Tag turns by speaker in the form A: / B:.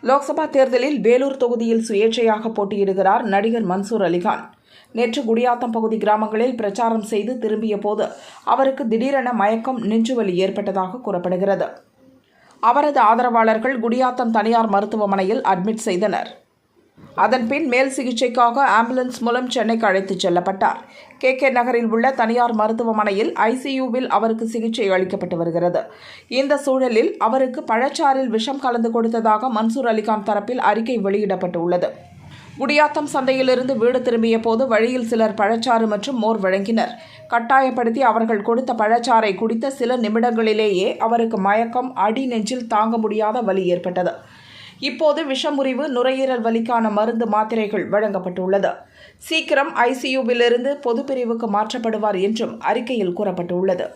A: லோக்சபா தேர்தலில் வேலூர் தொகுதியில் சுயேட்சையாக போட்டியிடுகிறார் நடிகர் மன்சூர் அலிகான். நேற்று குடியாத்தம் பகுதி கிராமங்களில் பிரச்சாரம் செய்து திரும்பிய போது அவருக்கு திடீரென மயக்கம், நெஞ்சுவலி ஏற்பட்டதாக கூறப்படுகிறது. அவரது ஆதரவாளர்கள் குடியாத்தம் தனியார் மருத்துவமனையில் அட்மிட் செய்தனர். அதன்பின் மேல் சிகிச்சைக்காக ஆம்புலன்ஸ் மூலம் சென்னைக்கு அழைத்துச் செல்லப்பட்டார். KK நகரில் உள்ள தனியார் மருத்துவமனையில் ICUவில் அவருக்கு சிகிச்சை அளிக்கப்பட்டு வருகிறது. இந்த சூழலில் அவருக்கு பழச்சாறில் விஷம் கலந்து கொடுத்ததாக மன்சூர் அலிகான் தரப்பில் அறிக்கை வெளியிடப்பட்டுள்ளது. குடியாத்தம் சந்தையிலிருந்து வீடு திரும்பிய போது வழியில் சிலர் பழச்சாறு மற்றும் மோர் வழங்கினர். கட்டாயப்படுத்தி அவர்கள் கொடுத்த பழச்சாறை குடித்த சில நிமிடங்களிலேயே அவருக்கு மயக்கம், அடி நெஞ்சில் தாங்க முடியாத வலி ஏற்பட்டது. இப்போது விஷமுறிவு, நுரையீரல் வலிக்கான மருந்து, மாத்திரைகள் வழங்கப்பட்டுள்ளது. சீக்கிரம் ICUவிலிருந்து பொதுப்பிரிவுக்கு மாற்றப்படுவார் என்றும் அறிக்கையில் கூறப்பட்டுள்ளது.